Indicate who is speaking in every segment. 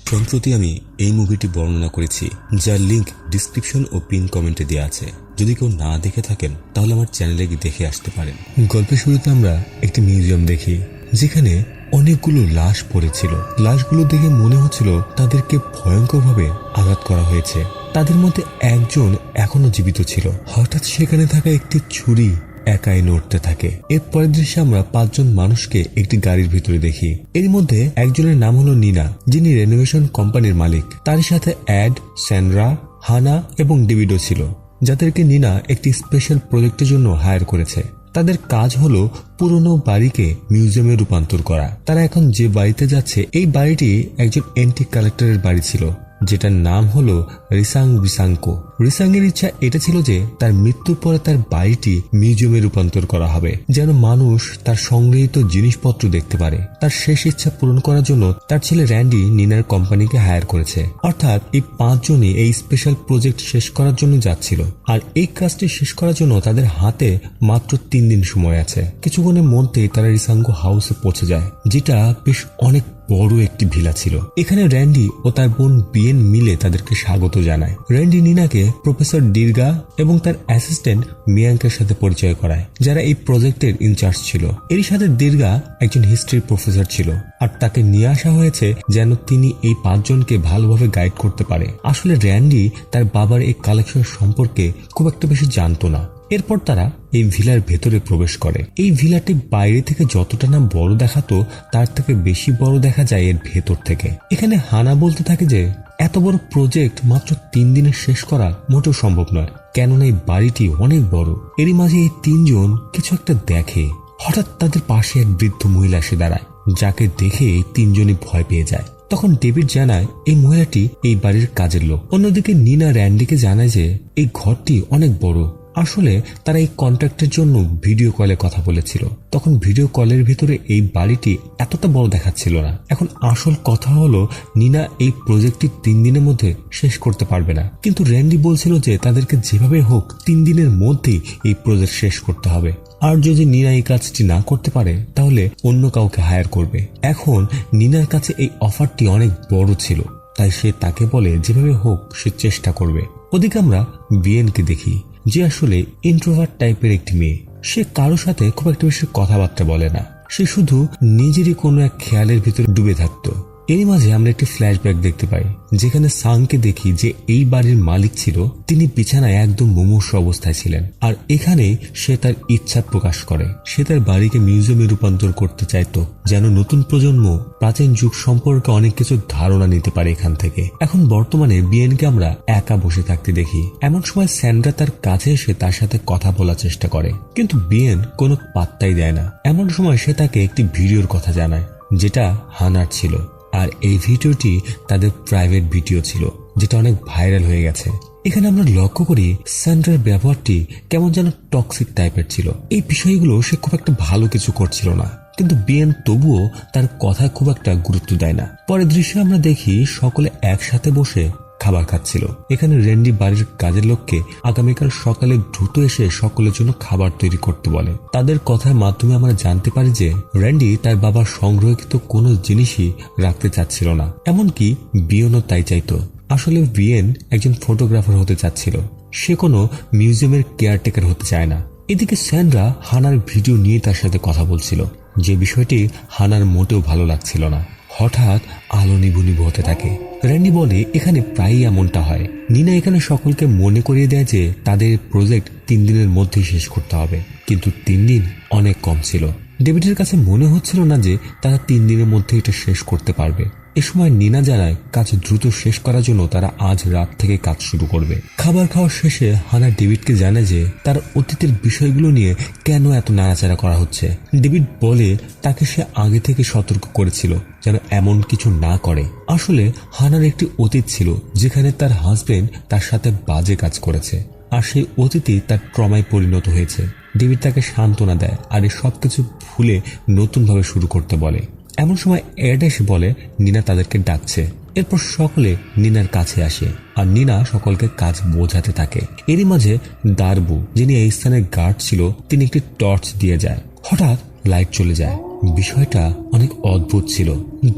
Speaker 1: সম্প্রতি আমি এই মুভিটি বর্ণনা করেছি, যার লিংক ডিসক্রিপশন ও পিন কমেন্টে দেওয়া আছে। যদি কেউ না দেখে থাকেন তাহলে আমার চ্যানেলে গিয়ে দেখে আসতে পারেন। গল্পের শুরুতে আমরা একটি মিউজিয়াম দেখি, যেখানে অনেকগুলো লাশ পড়েছিল। লাশগুলো দেখে মনে হচ্ছিল তাদেরকে ভয়ঙ্করভাবে আঘাত করা হয়েছে। তাদের মধ্যে একজন এখনো জীবিত ছিল। হঠাৎ সেখানে থাকা একটি ছুরি একাই নড়তে থাকে। এর পরের দৃশ্যে আমরা 5 জন মানুষকে একটি গাড়ির ভিতরে দেখি। এর মধ্যে একজনের নাম হলো নিনা, যিনি রেনোভেশন কোম্পানির মালিক। তার সাথে অ্যাড, স্যান্ড্রা, হানা এবং ডেভিডও ছিল, যাদেরকে নিনা একটি স্পেশাল প্রজেক্টের জন্য হায়ার করেছে। তাদের কাজ হলো পুরনো বাড়িকে মিউজিয়ামে রূপান্তর করা। তারা এখন যে বাড়িতে যাচ্ছে, এই বাড়িটি একজন এন্টিক কালেক্টরের বাড়ি ছিল, যেটার নাম হলো রিসাং বিসাঙ্কো। রিসাংয়ের ইচ্ছা এটা ছিল যে তার মৃত্যুর পরে তার বাড়িটি মিউজিয়ামে রূপান্তর করা হবে, যেন মানুষ তার সংগৃহীত জিনিসপত্র দেখতে পারে। তার শেষ ইচ্ছা পূরণ করার জন্য তার ছেলে র্যান্ডি নিনার কোম্পানিকে হায়ার করেছে। অর্থাৎ এই 5 জনই এই স্পেশাল প্রজেক্ট শেষ করার জন্য যাচ্ছিল। আর এই কাজটি শেষ করার জন্য তাদের হাতে মাত্র 3 দিন সময় আছে। কিছুক্ষণের মধ্যেই তারা রিসাঙ্গো হাউসে পৌঁছে যায়, যেটা বেশ অনেক বড় একটি ভিলা ছিল। এখানে র্যান্ডি ও তার বোন বিয়েন মিলে তাদেরকে স্বাগত জানায়। র্যান্ডি নিনাকে প্রফেসর ডিরগা এবং তার অ্যাসিস্ট্যান্ট মিয়াঙ্কের সাথে পরিচয় করায়, যারা এই প্রজেক্টের ইনচার্জ ছিল। এর সাথে ডিরগা একজন হিস্ট্রি প্রফেসর ছিল, আর তাকে নিয়ে আসা হয়েছে যেন তিনি এই 5 জনকে ভালোভাবে গাইড করতে পারে। আসলে র্যান্ডি তার বাবার এই কালেকশন সম্পর্কে খুব একটা বেশি জানতো না। এরপর তারা এই ভিলার ভেতরে প্রবেশ করে। এই ভিলাটি বাইরে থেকে যতটা না বড় দেখাতো, তার থেকে বেশি বড় দেখা যায় এর ভেতর থেকে। এখানে হানা বলতে থাকে যে এত বড় প্রজেক্ট মাত্র 3 দিনে শেষ করা মোটেও সম্ভব নয়, কেননা এই বাড়িটি অনেক বড়। এরই মাঝে এই 3 জন কিছু একটা দেখে। হঠাৎ তাদের পাশে এক বৃদ্ধ মহিলা এসে দাঁড়ায়, যাকে দেখে এই 3 জনই ভয় পেয়ে যায়। তখন ডেভিড জানায় এই মহিলাটি এই বাড়ির কাজের লোক। অন্যদিকে নিনা র্যান্ডিকে জানায় যে এই ঘরটি অনেক বড়। আসলে তারা এই কন্ট্রাক্টের জন্য ভিডিও কলে কথা বলেছিল। তখন ভিডিও কলের ভিতরে এই বাড়িটি এতটা বড় দেখাচ্ছিল না। এখন আসল কথা হলো, নিনা এই প্রজেক্টটি 3 দিনের মধ্যে শেষ করতে পারবে না, কিন্তু র্যান্ডি বলছিল যে তাদেরকে যেভাবে হোক 3 দিনের মধ্যেই এই প্রজেক্ট শেষ করতে হবে। আর যদি নিনা এই কাজটি না করতে পারে তাহলে অন্য কাউকে হায়ার করবে। এখন নিনার কাছে এই অফারটি অনেক বড় ছিল, তাই সে তাকে বলে যেভাবে হোক সে চেষ্টা করবে। ওদিকে আমরা বিয়েনকে দেখি, যে আসলে ইন্ট্রোভার্ট টাইপের একটি মেয়ে। সে কারোর সাথে খুব একটা বেশি কথাবার্তা বলে না, সে শুধু নিজেরই কোনো এক খেয়ালের ভিতরে ডুবে থাকতো। এরই মাঝে আমরা একটি ফ্ল্যাশব্যাক দেখতে পাই, যেখানে সাংকে দেখি যে এই বাড়ির মালিক ছিল, তিনি বিছানায় একদম মুমূর্ষু অবস্থায় ছিলেন। আর এখানে সে তার ইচ্ছা প্রকাশ করে। সে তার বাড়িকে মিউজিয়ামে রূপান্তর করতে চাইতো, যেন নতুন প্রজন্ম প্রাচীন যুগ সম্পর্কে অনেক কিছু ধারণা নিতে পারে এখান থেকে। এখন বর্তমানে বিয়েনকে আমরা একা বসে থাকতে দেখি। এমন সময় স্যান্ড্রা তার কাছে এসে তার সাথে কথা বলার চেষ্টা করে, কিন্তু বিয়েন কোনো পাত্তাই দেয় না। এমন সময় সে তাকে একটি ভিডিওর কথা জানায়, যেটা হানার ছিল। আর এই ভিডিওটি তাদের প্রাইভেট ভিডিও ছিল, যেটা অনেক ভাইরাল হয়ে গেছে। এখানে আমরা লক্ষ্য করি স্যান্ড্রার ব্যবহারটি কেমন যেন টক্সিক টাইপের ছিল। এই বিষয়গুলো সে খুব একটা ভালো কিছু করছিল না, কিন্তু বিয়েন তবুও তার কথায় খুব একটা গুরুত্ব দেয় না। পরের দৃশ্যে আমরা দেখি সকলে একসাথে বসে খাবার খাচ্ছিল। এখানে র্যান্ডি বাড়ির কাজের লোককে আগামীকাল সকালে দ্রুত এসে সকলের জন্য খাবার তৈরি করতে বলে। তাদের কথার মাধ্যমে আমরা জানতে পারি যে র্যান্ডি তার বাবার সংগ্রহকৃত কোনো জিনিসই রাখতে চাচ্ছিল না, এমনকি বিয়েনও তাই চাইতো। আসলে বিয়েন একজন ফটোগ্রাফার হতে চাচ্ছিল, সে কোনো মিউজিয়ামের কেয়ারটেকার হতে চায় না। এদিকে স্যান্ড্রা হানার ভিডিও নিয়ে তার সাথে কথা বলছিল, যে বিষয়টি হানার মোটেও ভালো লাগছিল না। হঠাৎ আলো নিভু নিভু হতে থাকে। র্যান্ডি বলে এখানে প্রায়ই এমনটা হয়। নিনা এখানে সকলকে মনে করিয়ে দেয় যে তাদের প্রজেক্ট 3 দিনের মধ্যেই শেষ করতে হবে, কিন্তু 3 দিন অনেক কম ছিল। ডেভিডের কাছে মনে হচ্ছিল না যে তারা 3 দিনের মধ্যে এটা শেষ করতে পারবে। এ সময় নিনা জানায় কাজ দ্রুত শেষ করার জন্য তারা আজ রাত থেকে কাজ শুরু করবে। খাবার খাওয়ার শেষে হানা ডেভিডকে জানায় যে তার অতীতের বিষয়গুলো নিয়ে কেন এত নাড়াচাড়া করা হচ্ছে। ডেভিড বলে তাকে সে আগে থেকে সতর্ক করেছিল যেন এমন কিছু না করে। আসলে হানার একটি অতীত ছিল, যেখানে তার হাজবেন্ড তার সাথে বাজে কাজ করেছে, আর সেই অতীতই তার ট্রমায় পরিণত হয়েছে। ডেভিড তাকে সান্ত্বনা দেয় আর এই সবকিছু ভুলে নতুনভাবে শুরু করতে বলে। এমন সময় এড এসে বলে নিনা তাদেরকে ডাকছে। এরপর সকলে নিনার কাছে আসে আর নিনা সকলকে কাজ বোঝাতে থাকে। এরই মাঝে দারবু, যিনি এই স্থানের গার্ড ছিল, তিনি একটি টর্চ দিয়ে যায়। হঠাৎ লাইট চলে যায় বিষয়টা অনেক অদ্ভুত ছিল।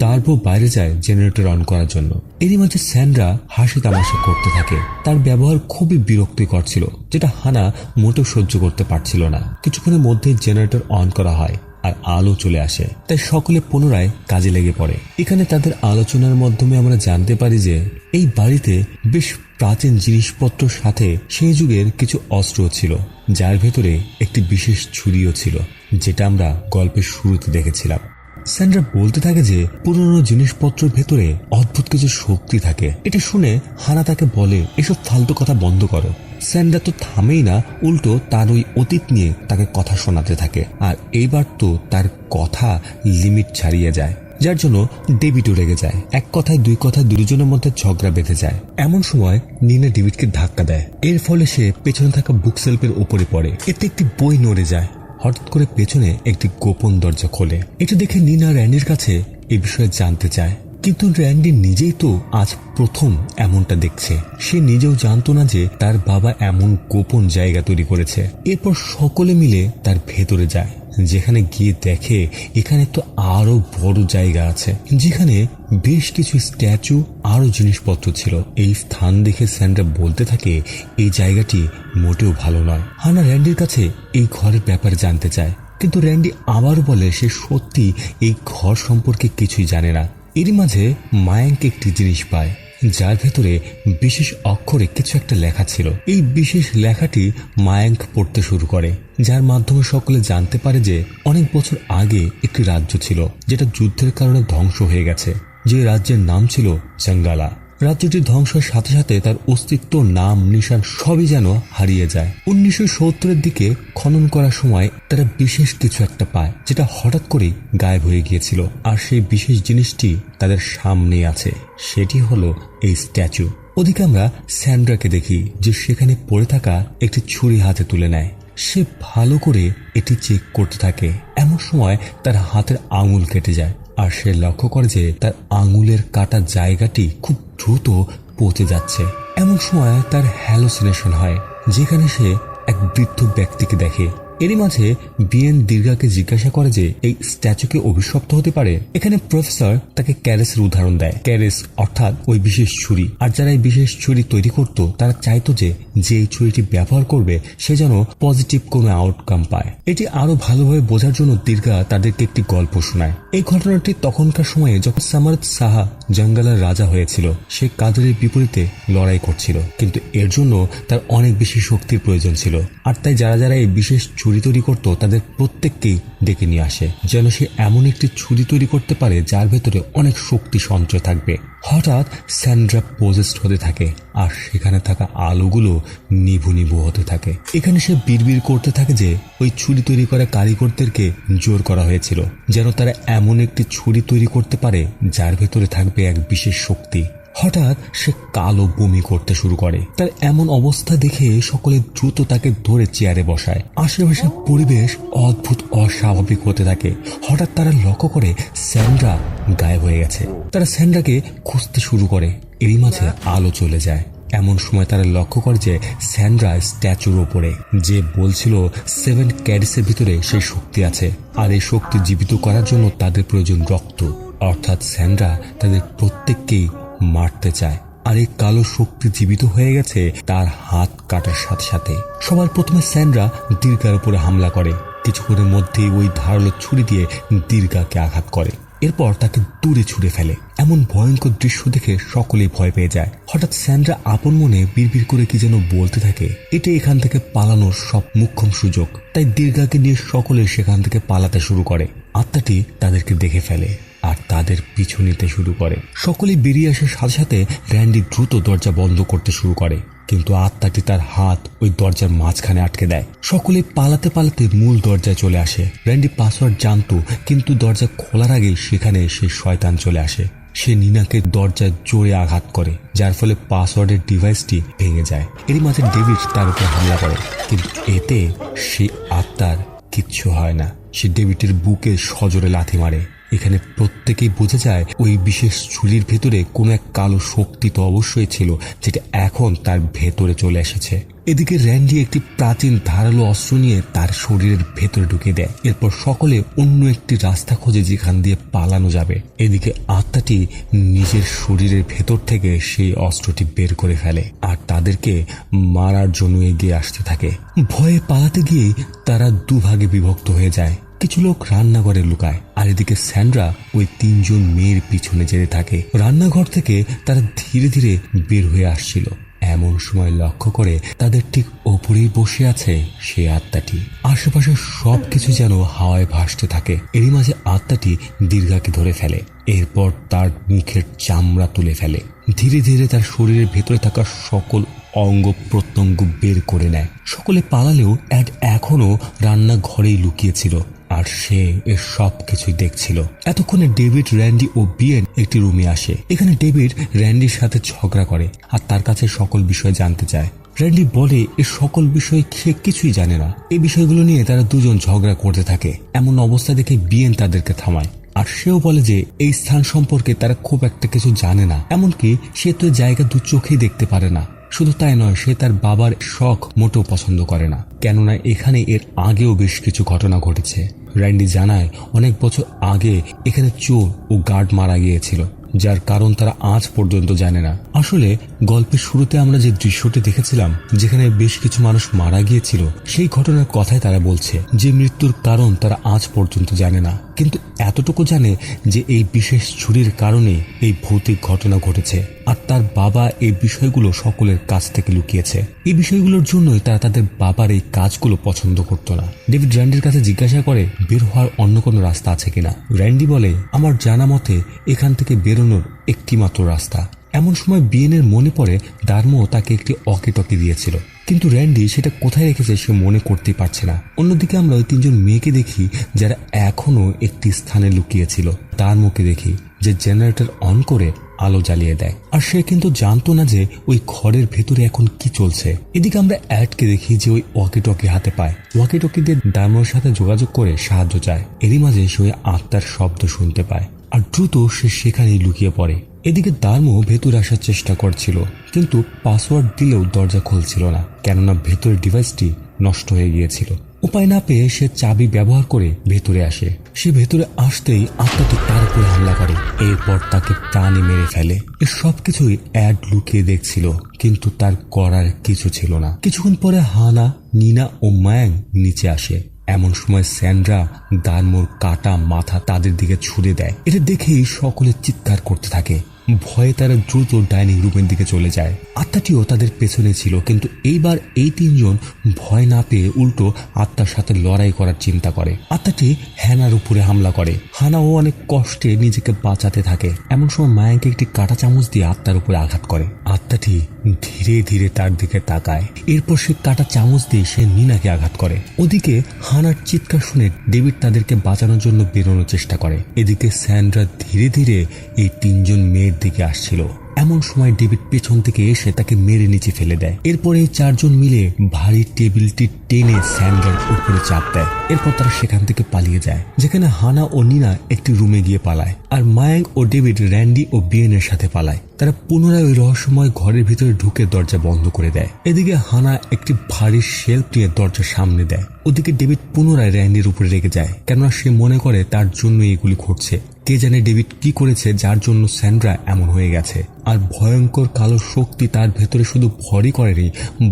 Speaker 1: ডার্বো বাইরে যায় জেনারেটর অন করার জন্য। এরই মাঝে স্যান্ড্রা হাসি তামাশা করতে থাকে। তার ব্যবহার খুবই বিরক্তিকর ছিল, যেটা হানা মোটেও সহ্য করতে পারছিল না। কিছুক্ষণের মধ্যেই জেনারেটর অন করা হয় আর আলো চলে আসে, তাই সকলে পুনরায় কাজে লেগে পড়ে। এখানে তাদের আলোচনার মাধ্যমে আমরা জানতে পারি যে এই বাড়িতে বেশ প্রাচীন জিনিসপত্র সাথে সেই যুগের কিছু অস্ত্র ছিল, যার ভেতরে একটি বিশেষ ছুরিও ছিল, যেটা আমরা গল্পের শুরুতে দেখেছিলাম। স্যান্ড্রা বলতে থাকে যে পুরনো জিনিসপত্রের ভেতরে অদ্ভুত কিছু শক্তি থাকে। এটা শুনে হানা তাকে বলে, এসব ফালতু কথা বন্ধ করো। স্যান্ড্রা তো থামেই না, উল্টো তার ওই অতীত নিয়ে তাকে কথা শোনাতে থাকে। আর এইবার তো তার কথা লিমিট ছাড়িয়ে যায়, যার জন্য ডেভিডও রেগে যায়। এক কথায় দুই কথায় দুজনের মধ্যে ঝগড়া বেঁধে যায়। এমন সময় নিনা ডেভিডকে ধাক্কা দেয়। এর ফলে সে পেছনে থাকা বুকশেলফের উপরে পড়ে। এতে একটি বই নড়ে যায়। হঠাৎ করে পেছনে একটি গোপন দরজা খোলে। এটা দেখে নিনা র্যান্ডির কাছে এ বিষয়ে জানতে চায়, কিন্তু র্যান্ডি নিজেই তো আজ প্রথম এমনটা দেখছে। সে নিজেও জানতো না যে তার বাবা এমন গোপন জায়গা তৈরি করেছে। এরপর সকলে মিলে তার ভেতরে যায়, যেখানে গিয়ে দেখে এখানে তো আরো বড় জায়গা আছে, যেখানে বেশ কিছু স্ট্যাচু আরো জিনিসপত্র ছিল। এই স্থান দেখে স্যান্ড্রা বলতে থাকে, এই জায়গাটি মোটেও ভালো নয়। হানা র্যান্ডির কাছে এই ঘরের ব্যাপারে জানতে চায়, কিন্তু র্যান্ডি আবারও বলে সে সত্যি এই ঘর সম্পর্কে কিছুই জানে না। এরই মাঝে মায়াঙ্ক একটি জিনিস পায়, যার ভেতরে বিশেষ অক্ষরে কিছু একটা লেখা ছিল। এই বিশেষ লেখাটি মায়াঙ্ক পড়তে শুরু করে, যার মাধ্যমে সকলে জানতে পারে যে অনেক বছর আগে একটি রাজ্য ছিল, যেটা যুদ্ধের কারণে ধ্বংস হয়ে গেছে। যে রাজ্যের নাম ছিল জঙ্গালা। রাজ্যটি ধ্বংসের সাথে সাথে তার অস্তিত্ব, নাম, নিশান সবই যেন হারিয়ে যায়। 1970-এর দিকে খনন করার সময় তারা বিশেষ কিছু একটা পায়, যেটা হঠাৎ করেই গায়েব হয়ে গিয়েছিল। আর সেই বিশেষ জিনিসটি তাদের সামনে আছে, সেটি হলো এই স্ট্যাচু। ওদিকে আমরা স্যান্ড্রাকে দেখি যে সেখানে পড়ে থাকা একটি ছুরি হাতে তুলে নেয়। সে ভালো করে এটি চেক করতে থাকে। এমন সময় তার হাতের আঙুল কেটে যায়, আর সে লক্ষ্য করে যে তার আঙুলের কাটা জায়গাটি খুব দ্রুত পচে যাচ্ছে। এমন সময় তার হ্যালোসিনেশন হয়, যেখানে সে এক বৃদ্ধ ব্যক্তিকে দেখে। এরই মাঝে বিএন দীর্ঘাকে জিজ্ঞাসা করে যে এই স্ট্যাচুকে অভিশপ্ত হতে পারে। এখানে প্রফেসর তাকে ক্যারেসের উদাহরণ দেয়। ক্যারেস অর্থাৎ ওই বিশেষ ছুরি। আর যারা এই বিশেষ ছুরি তৈরি করত, তারা চাইতো যে এই ছুরিটি ব্যবহার করবে সে যেন পজিটিভ কোনো আউটকাম পায়। এটি আরো ভালোভাবে বোঝার জন্য দীর্ঘা তাদেরকে একটি গল্প শোনায়। এই ঘটনাটি তখনকার সময়ে যখন সামারত সাহা জঙ্গলের রাজা হয়েছিল, সে কাদেরের বিপরীতে লড়াই করছিল, কিন্তু এর জন্য তার অনেক বেশি শক্তির প্রয়োজন ছিল। আর তাই যারা যারা এই বিশেষ ছুরি তৈরি করত, তাদের প্রত্যেককেই ডেকে নিয়ে আসে, যেন সে এমন একটি ছুরি তৈরি করতে পারে যার ভেতরে অনেক শক্তি সঞ্চয় থাকবে। হঠাৎ স্যান্ড্রা পজেসড হতে থাকে, আর সেখানে থাকা আলোগুলো নিভু নিভু হতে থাকে। এখানে সে বিড়বিড় করতে থাকে যে ওই ছুরি তৈরি করা কারিগরদেরকে জোর করা হয়েছিল, যেন তারা এমন একটি ছুরি তৈরি করতে পারে যার ভেতরে থাকবে এক বিশেষ শক্তি। হঠাৎ সে কালো বমি করতে শুরু করে। তার এমন অবস্থা দেখে সকলে দ্রুত তাকে ধরে চেয়ারে বসায়। আশেপাশের পরিবেশ অদ্ভুত অস্বাভাবিক হতে থাকে। হঠাৎ তারা লক্ষ্য করে স্যান্ড্রা গায়েব হয়ে গেছে। তারা স্যান্ড্রাকে খুঁজতে শুরু করে। এরই মাঝে আলো চলে যায়। এমন সময় তারা লক্ষ্য করে যে স্যান্ড্রা স্ট্যাচুর ওপরে, যে বলছিল 7 ক্যারিসের ভিতরে সেই শক্তি আছে, আর এই শক্তি জীবিত করার জন্য তাদের প্রয়োজন রক্ত। অর্থাৎ স্যান্ড্রা তাদের প্রত্যেককেই মারতে চায়। আর এই কালো শক্তি জীবিত হয়ে গেছে তার হাত কাটার সাথে সাথে। সবার প্রথমে স্যান্ড্রা দীর্ঘার উপরে হামলা করে। কিছুক্ষণের মধ্যেই ওই ধারালো ছুরি দিয়ে দীর্ঘাকে আঘাত করে। এরপর তাকে দূরে ছুঁড়ে ফেলে। এমন ভয়ঙ্কর দৃশ্য দেখে সকলেই ভয় পেয়ে যায়। হঠাৎ স্যান্ড্রা আপন মনে বিড়বিড় করে কি যেন বলতে থাকে। এটা এখান থেকে পালানোর সব মুখ্যম সুযোগ। তাই দীর্ঘাকে নিয়ে সকলে সেখান থেকে পালাতে শুরু করে। আত্মাটি তাদেরকে দেখে ফেলে আর তাদের পিছু নিতে শুরু করে। সকলেই বেরিয়ে আসার সাথে সাথে র্যান্ডি দ্রুত দরজা বন্ধ করতে শুরু করে, কিন্তু আত্মাটি তার হাত ওই দরজার মাঝখানে আটকে দেয়। সকলেই পালাতে পালাতে মূল দরজায় চলে আসে। র্যান্ডি পাসওয়ার্ড জানতো, কিন্তু দরজা খোলার আগেই সেখানে সেই শয়তান চলে আসে। সে নিনাকে দরজায় জোরে আঘাত করে, যার ফলে পাসওয়ার্ডের ডিভাইসটি ভেঙে যায়। এরই মাঝে ডেভিড তার উপর হামলা করে, কিন্তু এতে সেই আত্মার কিচ্ছু হয় না। সে ডেভিডের বুকে সজোরে লাথি মারে। এখানে প্রত্যেকেই বোঝা যায় ওই বিশেষ ছুরির ভেতরে কোনো এক কালো শক্তি তো অবশ্যই ছিল, যেটা এখন তার ভেতরে চলে এসেছে। এদিকে র্যান্ডি একটি প্রাচীন ধারালো অস্ত্র নিয়ে তার শরীরের ভেতরে ঢুকে দেয়। এরপর সকলে অন্য একটি রাস্তা খোঁজে যেখান দিয়ে পালানো যাবে। এদিকে আত্মাটি নিজের শরীরের ভেতর থেকে সেই অস্ত্রটি বের করে ফেলে আর তাদেরকে মারার জন্য এগিয়ে আসতে থাকে। ভয়ে পালাতে গিয়ে তারা দুভাগে বিভক্ত হয়ে যায়। কিছু লোক রান্নাঘরে লুকায়, আর এদিকে স্যান্ড্রা ওই 3 জন মেয়ের পিছনে যেতে থাকে। রান্নাঘর থেকে তারা ধীরে ধীরে বের হয়ে আসছিল। এমন সময় লক্ষ্য করে তাদের ঠিক ওপরেই বসে আছে সেই আত্মাটি। আশেপাশে সবকিছু যেন হাওয়ায় ভাসতে থাকে। এরই মাঝে আত্মাটি দীর্ঘাকে ধরে ফেলে, এরপর তার মুখের চামড়া তুলে ফেলে। ধীরে ধীরে তার শরীরের ভেতরে থাকা সকল অঙ্গ প্রত্যঙ্গ বের করে নেয়। সকলে পালালেও অ্যাড এখনো রান্নাঘরেই লুকিয়েছিল, আর সে এর সবকিছুই দেখছিল। এতক্ষণে ডেভিড, র্যান্ডি ও বিয়েন একটি রুমে আসে। এখানে ডেভিড র্যান্ডির সাথে ঝগড়া করে আর তার কাছে সকল বিষয় জানতে চায়। র্যান্ডি বলে এর সকল বিষয় সে কিছুই জানে না। এই বিষয়গুলো নিয়ে তারা দুজন ঝগড়া করতে থাকে। এমন অবস্থা দেখে বিয়েন তাদেরকে থামায়, আর সেও বলে যে এই স্থান সম্পর্কে তারা খুব একটা কিছু জানে না। এমনকি সে তো জায়গা দু চোখেই দেখতে পারে না। শুধু তাই নয়, সে তার বাবার শখ মোটেও পছন্দ করে না, কেননা এখানে এর আগেও বেশ কিছু ঘটনা ঘটেছে। র্যান্ডি জানায় অনেক বছর আগে এখানে চোর ও গার্ড মারা গিয়েছিল, যার কারণ তারা আজ পর্যন্ত জানে না। আসলে গল্পের শুরুতে আমরা যে দৃশ্যটি দেখেছিলাম, যেখানে বেশ কিছু মানুষ মারা গিয়েছিল, সেই ঘটনার কথাই তারা বলছে। যে মৃত্যুর কারণ তারা আজ পর্যন্ত জানে না, কিন্তু এতটুকু জানে যে এই বিশেষ ছুরির কারণে এই ভৌতিক ঘটনা ঘটেছে, আর তার বাবা এই বিষয়গুলো সকলের কাছ থেকে লুকিয়েছে। এই বিষয়গুলোর জন্যই তারা তাদের বাবার এই কাজগুলো পছন্দ করত না। ডেভিড র্যান্ডির কাছে জিজ্ঞাসা করে বের হওয়ার অন্য কোনো রাস্তা আছে কিনা। র্যান্ডি বলে আমার জানা মতে এখান থেকে বেরোনোর একটি মাত্র রাস্তা। এমন সময় বিয়েনের মনে পড়ে দার্মো তাকে একটি অকেটকে দিয়েছিল, কিন্তু র্যান্ডি সেটা কোথায় রেখেছে সে মনে করতেই পারছে না। অন্যদিকে আমরা ওই 3 জন মেয়েকে দেখি যারা এখনো একটি স্থানে লুকিয়েছিল। দার্মোকে দেখি যে জেনারেটর অন করে আলো জ্বালিয়ে দেয়, আর সে কিন্তু জানতো না যে ওই ঘরের ভেতরে এখন কি চলছে। এদিকে আমরা অ্যাডকে দেখি যে ওই ওয়াকিটকি হাতে পায়। ওয়াকিটকি দিয়ে দার্মোর সাথে যোগাযোগ করে সাহায্য চায়। এরই মাঝে সে ওই আত্মার শব্দ শুনতে পায়, আর দ্রুত সে সেখানেই লুকিয়ে পড়ে। এদিকে দার্মো ভেতরে আসার চেষ্টা করছিল, কিন্তু পাসওয়ার্ড দিলেও দরজা খুলছিল না, কেননা ভেতরের ডিভাইসটি নষ্ট হয়ে গিয়েছিল। উপায় না পেয়ে সে চাবি ব্যবহার করে ভেতরে আসে। সে ভেতরে আসতেই আত্মাটি তার উপরে হামলা করে, এরপর তাকে প্রাণে মেরে ফেলে। এর সবকিছুই অ্যাড লুকিয়ে দেখছিল, কিন্তু তার করার কিছু ছিল না। কিছুক্ষণ পরে হানা, নিনা ও মায়াং নিচে আসে। এমন সময় স্যান্ড্রা দার্মোর কাটা মাথা তাদের দিকে ছুড়ে দেয়। এটা দেখেই সকলে চিৎকার করতে থাকে। ভয়ে তারা দ্রুত ডাইনিং রুমের দিকে চলে যায়। আত্মাটিও তাদের পেছনে ছিল, কিন্তু এইবার এই 3 জন ভয় না পেয়ে উল্টো আত্মার সাথে লড়াই করার চিন্তা করে। আত্মাটি হ্যানার উপরে হামলা করে। হানাও অনেক কষ্টে নিজেকে বাঁচাতে থাকে। এমন সময় মায়াঙ্কে একটি কাঁটা চামচ দিয়ে আত্মার উপরে আঘাত করে। আত্মাটি ধীরে ধীরে তার দিকে তাকায়, এরপর সে কাঁটা চামচ দিয়ে সে নিনাকে আঘাত করে। ওদিকে হানার চিৎকার শুনে ডেভিড তাদেরকে বাঁচানোর জন্য বেরোনোর চেষ্টা করে। এদিকে স্যান্ড্রা ধীরে ধীরে এই 3 জন মেয়ের দিকে আসছিল। এমন সময় ডেভিড পেছন থেকে এসে তাকে মেরে নিচে ফেলে দেয়। এরপর এই 4 জন মিলে ভারী টেবিলটি টেনে স্যান্ড্রার উপরে চাপ দেয়। এরপর তারা সেখান থেকে পালিয়ে যায়, যেখানে হানা ও নিনা একটি রুমে গিয়ে পালায়, আর মায়াঙ্ক ও ডেভিড র্যান্ডি ও বিয়েনের সাথে পালায়। তারা পুনরায় ওই রহস্যময় ঘরের ভিতরে ঢুকে দরজা বন্ধ করে দেয়। এদিকে হানা একটি ভারী শেলফ নিয়ে দরজার সামনে দেয়। ওদিকে ডেভিড পুনরায় র্যান্ডির উপরে রেগে যায়, কেননা সে মনে করে তার জন্য এগুলি ঘটছে। কে জানে ডেভিড কি করেছে যার জন্য স্যান্ড্রা এমন হয়ে গেছে। আর ভয়ঙ্কর কালো শক্তি তার ভেতরে শুধু ভরই করেনি,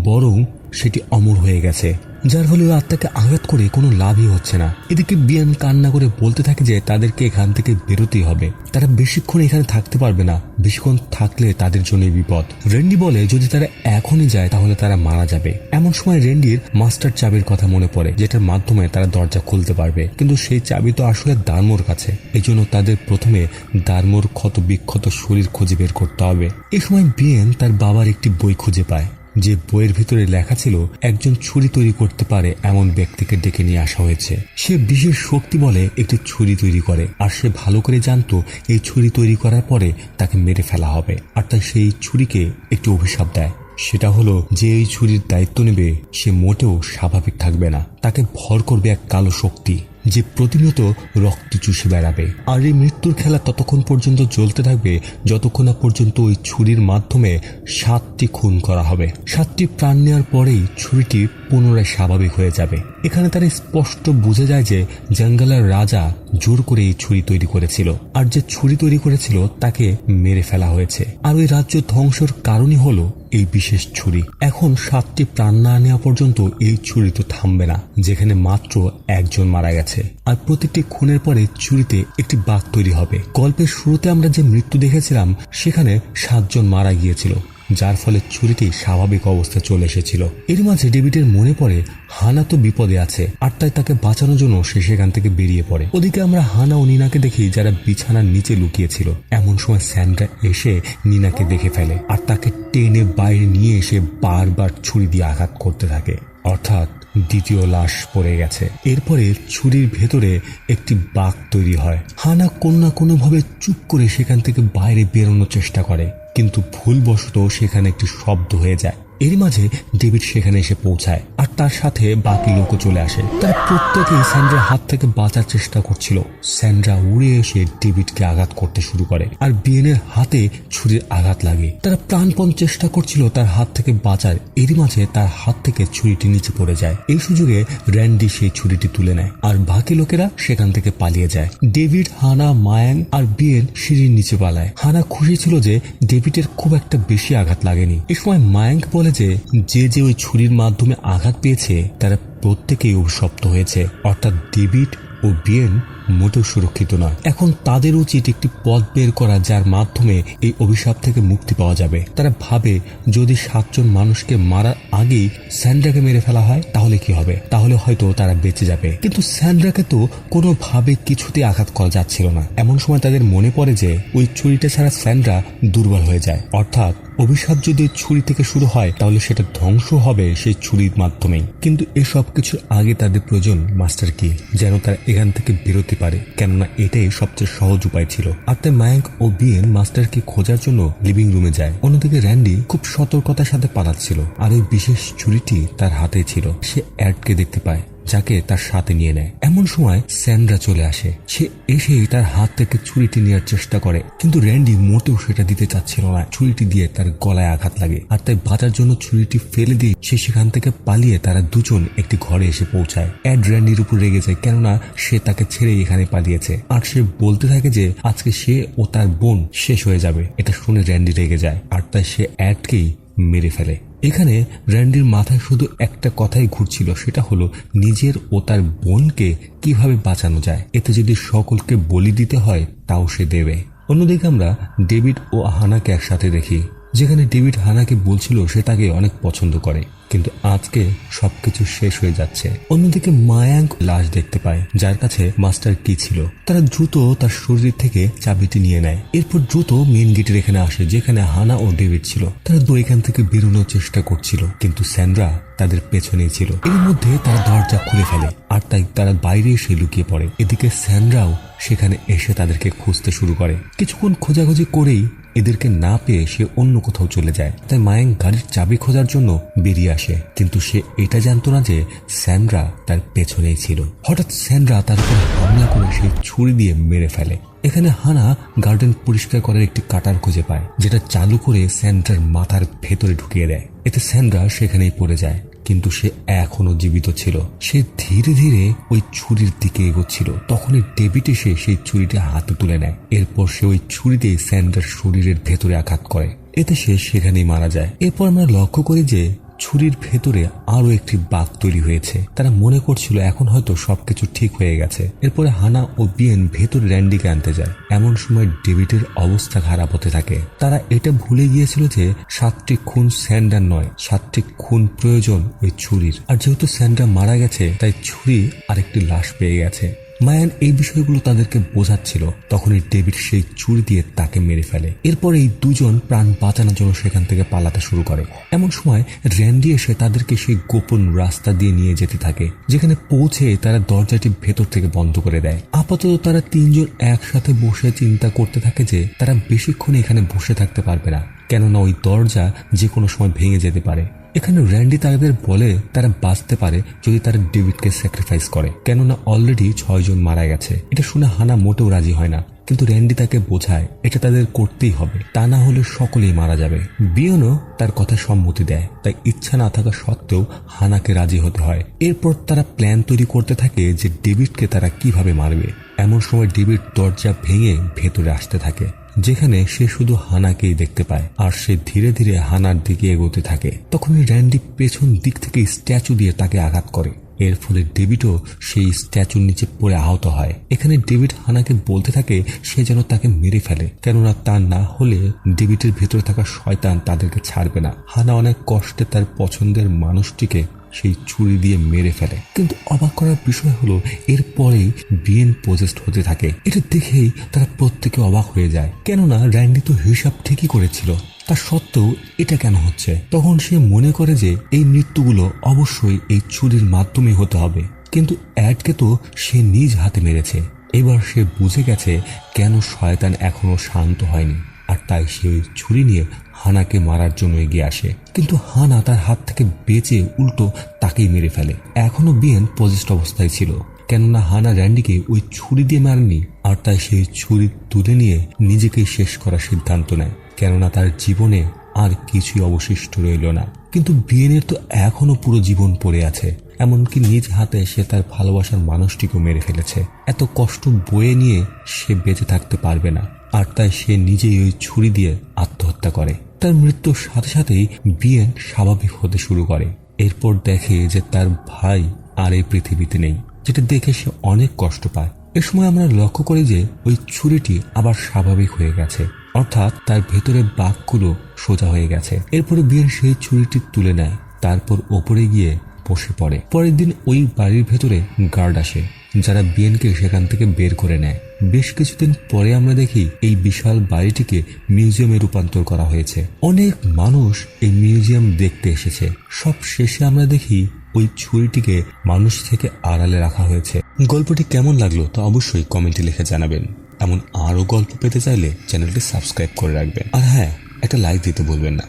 Speaker 1: বরং সেটি অমর হয়ে গেছে, যার ফলে ওই আত্মাকে আঘাত করে কোনো লাভই হচ্ছে না। এদিকে বিয়ান কান্না করে বলতে থাকে যে তাদেরকে এখান থেকে বেরোতেই হবে। তারা বেশিক্ষণ এখানে থাকতে পারবে না, বেশিক্ষণ থাকলে তাদের জন্য বিপদ। রেন্ডি বলে যদি তারা এখনই যায় তাহলে তারা মারা যাবে। এমন সময় রেন্ডির মাস্টার চাবির কথা মনে পড়ে, যেটার মাধ্যমে তারা দরজা খুলতে পারবে, কিন্তু সেই চাবি তো আসলে দার্মোর কাছে। এই জন্য তাদের প্রথমে দার্মোর ক্ষত বিক্ষত শরীর খুঁজে বের করতে হবে। এই সময় বিয়ান তার বাবার একটি বই খুঁজে পায়, যে বইয়ের ভিতরে লেখা ছিল একজন ছুরি তৈরি করতে পারে এমন ব্যক্তিকে ডেকে নিয়ে আসা হয়েছে। সে বিশেষ শক্তি বলে একটি ছুরি তৈরি করে, আর সে ভালো করে জানতো এই ছুরি তৈরি করার পরে তাকে মেরে ফেলা হবে। আর তাই সেই ছুরিকে একটি অভিশাপ দেয়, সেটা হলো যে এই ছুরির দায়িত্ব নেবে সে মোটেও স্বাভাবিক থাকবে না, তাকে ভর করবে এক কালো শক্তি, যে প্রতিনিয়ত রক্ত চুষে বেড়াবে। আর এই মৃত্যুর খেলা ততক্ষণ পর্যন্ত চলতে থাকবে যতক্ষণ না পর্যন্ত ওই ছুরির মাধ্যমে 7টি খুন করা হবে। 7টি প্রাণ নেওয়ার পরেই ছুরিটি পুনরায় স্বাভাবিক হয়ে যাবে। এখানে তারা স্পষ্ট বোঝা যায় যে জঙ্গলের রাজা জোর করে এই ছুরি তৈরি করেছিল, আর যে ছুরি তৈরি করেছিল তাকে মেরে ফেলা হয়েছে। আর ওই রাজ্য ধ্বংসের কারণই হলো এই বিশেষ ছুরি। এখন 7টি প্রাণ না নেওয়া পর্যন্ত এই ছুরি তো থামবে না, যেখানে মাত্র একজন মারা গেছে। আর প্রতিটি খুনের পরে ছুরিতে একটি বাঘ তৈরি হবে। গল্পের শুরুতে আমরা যে মৃত্যু দেখেছিলাম সেখানে 7 জন মারা গিয়েছিল, যার ফলে ছুরিটি স্বাভাবিক অবস্থায় চলে এসেছিল। এর মাঝে ডেভিডের মনে পড়ে হানা তো বিপদে আছে, আর তাই তাকে বাঁচানোর জন্য সে সেখান থেকে বেরিয়ে পড়ে। ওদিকে আমরা হানা ও নিনাকে দেখি যারা বিছানার নিচে লুকিয়েছিল। এমন সময় স্যান্ড্রা এসে নিনাকে দেখে ফেলে আর তাকে টেনে বাইরে নিয়ে এসে বারবার ছুরি দিয়ে আঘাত করতে থাকে, অর্থাৎ দ্বিতীয় লাশ পড়ে গেছে। এরপরে ছুরির ভেতরে একটি বাঘ তৈরি হয়। হানা কোনো না কোনো ভাবে চুপ করে সেখান থেকে বাইরে বেরোনোর চেষ্টা করে, কিন্তু ভুলবশত সেখানে একটি শব্দ হয়ে যায়। এর মাঝে ডেভিড সেখানে এসে পৌঁছায় আর তার সাথে বাকি লোকও চলে আসে। তারা প্রত্যেকেই স্যান্ড্রার হাত থেকে বাঁচার চেষ্টা করছিল। স্যান্ড্রা উড়ে এসে ডেভিডকে আঘাত করতে শুরু করে আর বিয়েনের হাতে ছুরির আঘাত লাগে। তারা প্রাণপণ চেষ্টা করছিল তার হাত থেকে বাঁচার। এর মাঝে তার হাত থেকে ছুরিটি নিচে পড়ে যায়। এই সুযোগে র্যান্ডি সেই ছুরিটি তুলে নেয় আর বাকি লোকেরা সেখান থেকে পালিয়ে যায়। ডেভিড, হানা, মায়াং আর বিয়েন সিঁড়ির নিচে পালায়। হানা খুশি ছিল যে ডেভিডের খুব একটা বেশি আঘাত লাগেনি। এই সময় মায়াঙ্ক বলে যে ওই ছুরির মাধ্যমে আঘাত পেয়েছে তারা প্রত্যেকেই অভিশপ্ত হয়েছে, অর্থাৎ ডেভিড ও বিয়েন মোটেও সুরক্ষিত নয়। এখন তাদের উচিত একটি পথ বের করা যার মাধ্যমে এই অভিশাপ থেকে মুক্তি পাওয়া যাবে। তারা ভাবে যদি 7 জন মানুষকে মারার আগেই স্যান্ড্রাকে মেরে ফেলা হয় তাহলে কি হবে, তাহলে হয়তো তারা বেঁচে যাবে। কিন্তু স্যান্ড্রাকে তো কোনোভাবে কিছুতে আঘাত করা যাচ্ছিল না। এমন সময় তাদের মনে পড়ে যে ওই ছুরিটা ছাড়া স্যান্ড্রা দুর্বল হয়ে যায়, অর্থাৎ অভিশাপ যদি ছুরি থেকে শুরু হয় তাহলে সেটা ধ্বংস হবে সেই ছুরির মাধ্যমেই। কিন্তু এসব কিছুর আগে তাদের প্রয়োজন মাস্টার কি, যেন তারা এখান থেকে বেরোতে পারে, কেননা এটাই সবচেয়ে সহজ উপায় ছিল। আর তাই মায়াঙ্ক ও বিয়েন মাস্টারকে খোঁজার জন্য লিভিং রুমে যায়। অন্যদিকে র্যান্ডি খুব সতর্কতার সাথে পালাচ্ছিল আর ওই বিশেষ ছুরিটি তার হাতে ছিল। সে অ্যাডকে দেখতে পায় যাকে তার সাথে নিয়ে নেয়। এমন সময় স্যান্ড্রা চলে আসে। সে এসেই তার হাত থেকে ছুরিটি নেওয়ার চেষ্টা করে, কিন্তু র্যান্ডি মোটেও সেটা দিতে চাচ্ছিল না। ছুরিটি দিয়ে তার গলায় আঘাত লাগে আর তাই বাঁচার জন্য ছুরিটি ফেলে দিয়ে সে সেখান থেকে পালিয়ে তারা দুজন একটি ঘরে এসে পৌঁছায়। অ্যাড র্যান্ডির উপর রেগে যায়, কেননা সে তাকে ছেড়ে এখানে পালিয়েছে আর সে বলতে থাকে যে আজকে সে ও তার বোন শেষ হয়ে যাবে। এটা শুনে র্যান্ডি রেগে যায় আর তাই সে অ্যাডকেই মেরে ফেলে। এখানে র্যান্ডির মাথায় শুধু একটা কথাই ঘুরছিল, সেটা হলো নিজের ও তার বোনকে কিভাবে বাঁচানো যায়। এতে যদি সকলকে বলি দিতে হয় তাও সে দেবে। অন্যদিকে আমরা ডেভিড ও হানাকে একসাথে দেখি, যেখানে ডেভিড হানাকে বলছিল সে তাকে অনেক পছন্দ করে, কিন্তু আজকে সবকিছু শেষ হয়ে যাচ্ছে। অন্যদিকে মায়াঙ্ক লাশ দেখতে পায় যার কাছে মাস্টার কি ছিল। তারা দ্রুত তার শরীর থেকে চাবিটি নিয়ে নেয়। এরপর দ্রুত মেন গেটের এখানে আসে যেখানে হানা ও ডেভিড ছিল। তারা এখান থেকে বেরোনোর চেষ্টা করছিল, কিন্তু স্যান্ড্রা তাদের পেছনেই ছিল। এর মধ্যে তারা দরজা খুলে ফেলে আর তাই তারা বাইরে এসে লুকিয়ে পড়ে। এদিকে স্যান্ড্রাও সেখানে এসে তাদেরকে খুঁজতে শুরু করে। কিছুক্ষণ খোঁজাখুঁজি করেই এদেরকে না পেয়ে সে অন্য কোথাও চলে যায়। তাই মায়াঙ্ক গাড়ির চাবি খোঁজার জন্য বেরিয়ে আসে, কিন্তু সে এটা জানতো না যে স্যান্ড্রা তার পেছনেই ছিল। হঠাৎ স্যান্ড্রা তার উপর হামলা করে সেই ছুরি দিয়ে মেরে ফেলে। এখানে হানা গার্ডেন পরিষ্কার করার একটি কাটার খুঁজে পায়, যেটা চালু করে স্যান্ড্রার মাথার ভেতরে ঢুকিয়ে দেয়। এতে স্যান্ড্রা সেখানেই পড়ে যায়, কিন্তু সে এখনো জীবিত ছিল। সে ধীরে ধীরে ওই ছুরির দিকে এগোচ্ছিল। তখনই ডেভিড এসে সেই ছুরিটা হাতে তুলে নেয়। এরপর সে ওই ছুরিতে স্যান্ড্রার শরীরের ভেতরে আঘাত করে। এতে সে সেখানেই মারা যায়। এরপর আমরা লক্ষ্য করি যে ছুরির ভেতরে আরো একটি বাঘ তৈরি হয়েছে। তারা মনে করছিল এখন হয়তো সবকিছু ঠিক হয়ে গেছে। এরপরে হানা ও বিয়েন ভেতরে র্যান্ডিকে আনতে যায়। এমন সময় ডেভিডের অবস্থা খারাপ হতে থাকে। তারা এটা ভুলে গিয়েছিল যে 7টি খুন স্যান্ডার নয়, 7টি খুন প্রয়োজন ওই ছুরির। আর যেহেতু স্যান্ডার মারা গেছে তাই ছুরি আরেকটি লাশ পেয়ে গেছে। মায়ান এই বিষয়গুলো তাদেরকে বোঝাচ্ছিল, তখনই ডেভিড সেই ছুরি দিয়ে তাকে মেরে ফেলে। এরপর এই দুজন প্রাণ বাঁচানোর জন্য সেখান থেকে পালাতে শুরু করে। এমন সময় র্যান্ডি এসে তাদেরকে সেই গোপন রাস্তা দিয়ে নিয়ে যেতে থাকে, যেখানে পৌঁছে তারা দরজাটি ভেতর থেকে বন্ধ করে দেয়। আপাতত তারা 3 জন একসাথে বসে চিন্তা করতে থাকে যে তারা বেশিক্ষণ এখানে বসে থাকতে পারবে না, কেননা ওই দরজা যে কোনো সময় ভেঙে যেতে পারে। এখানে র্যান্ডি তাদের বলে তারা বাঁচতে পারে যদি তারা ডেভিডকে স্যাক্রিফাইস করে, কেননা অলরেডি 6 জন মারা গেছে। এটা শুনে হানা মোটেও রাজি হয় না, কিন্তু র্যান্ডি তাকে বোঝায় এটা তাদের করতেই হবে, তা না হলে সকলেই মারা যাবে। বিয়নও তার কথা সম্মতি দেয়, তাই ইচ্ছা না থাকা সত্ত্বেও হানাকে রাজি হতে হয়। এরপর তারা প্ল্যান তৈরি করতে থাকে যে ডেভিডকে তারা কিভাবে মারবে। এমন সময় ডেভিড দরজা ভেঙে ভেতরে আসতে থাকে, যেখানে সে শুধু হানাকেই দেখতে পায়, আর সে ধীরে ধীরে হানার দিকে এগোতে থাকে। তখনই র্যান্ডি পেছন দিক থেকে স্ট্যাচু দিয়ে তাকে আঘাত করে। এর ফলে ডেভিডও সেই স্ট্যাচুর নিচে পড়ে আহত হয়। এখানে ডেভিড হানাকে বলতে থাকে সে যেন তাকে মেরে ফেলে, কেননা তা না হলে ডেভিডের ভেতরে থাকা শয়তান তাদেরকে ছাড়বে না। হানা অনেক কষ্টে তার পছন্দের মানুষটিকে সেই ছুরি দিয়ে মেরে ফেলে। কিন্তু অবাক করার বিষয় হলো এরপরেই বিয়েন পজেস্ট হতে থাকে। এটা দেখেই তারা প্রত্যেকে অবাক হয়ে যায়, কেননা র্যান্ডি তো হিসাব ঠিকই করেছিল, তা সত্ত্বেও এটা কেন হচ্ছে। তখন সে মনে করে যে এই মৃত্যুগুলো অবশ্যই এই ছুরির মাধ্যমে হতে হবে, কিন্তু অ্যাডকে তো সে নিজ হাতে মেরেছে। এবার সে বুঝে গেছে কেন শয়তান এখনো শান্ত হয়নি, আর তাই সে ওই ছুরি নিয়ে হানাকে মারার জন্য এগিয়ে আসে। কিন্তু হানা তার হাত থেকে বেঁচে উল্টো তাকেই মেরে ফেলে। এখনো বিয়েন পজেস্ট অবস্থায় ছিল, কেননা হানা র্যান্ডিকে ওই ছুরি দিয়ে মারেনি, আর তাই সেই ছুরি তুলে নিয়ে নিজেকেই শেষ করার সিদ্ধান্ত নেয়, কেননা তার জীবনে আর কিছুই অবশিষ্ট রইল না। কিন্তু বিয়েনের তো এখনো পুরো জীবন পড়ে আছে, এমনকি নিজ হাতে সে তার ভালোবাসার মানুষটিকেও মেরে ফেলেছে। এত কষ্ট বয়ে নিয়ে সে বেঁচে থাকতে পারবে না, আর তাই সে নিজেই ওই ছুরি দিয়ে আত্মহত্যা করে। তার মৃত্যুর সাথে সাথেই বিয়েন স্বাভাবিক হতে শুরু করে। এরপর দেখে যে তার ভাই আর এই পৃথিবীতে নেই, যেটা দেখে সে অনেক কষ্ট পায়। এ সময় আমরা লক্ষ্য করি যে ওই ছুরিটি আবার স্বাভাবিক হয়ে গেছে, অর্থাৎ তার ভেতরে বাঁকগুলো সোজা হয়ে গেছে। এরপরে বিয়েন সেই ছুরিটি তুলে নেয়, তারপর ওপরে গিয়ে বসে পড়ে। পরের দিন ওই বাড়ির ভেতরে গার্ড আসে, যারা বিয়েনকে সেখান থেকে বের করে নেয়। বেশ কিছুদিন পরে আমরা দেখি এই বিশাল বাড়িটিকে মিউজিয়ামে রূপান্তর করা হয়েছে। অনেক মানুষ এই মিউজিয়াম দেখতে এসেছে। সব শেষে আমরা দেখি ওই ছুরিটিকে মানুষ থেকে আড়ালে রাখা হয়েছে। গল্পটি কেমন লাগলো তা অবশ্যই কমেন্টে লিখে জানাবেন। এমন আরো গল্প পেতে চাইলে চ্যানেলটি সাবস্ক্রাইব করে রাখবেন, আর হ্যাঁ, একটা লাইক দিতে ভুলবেন না।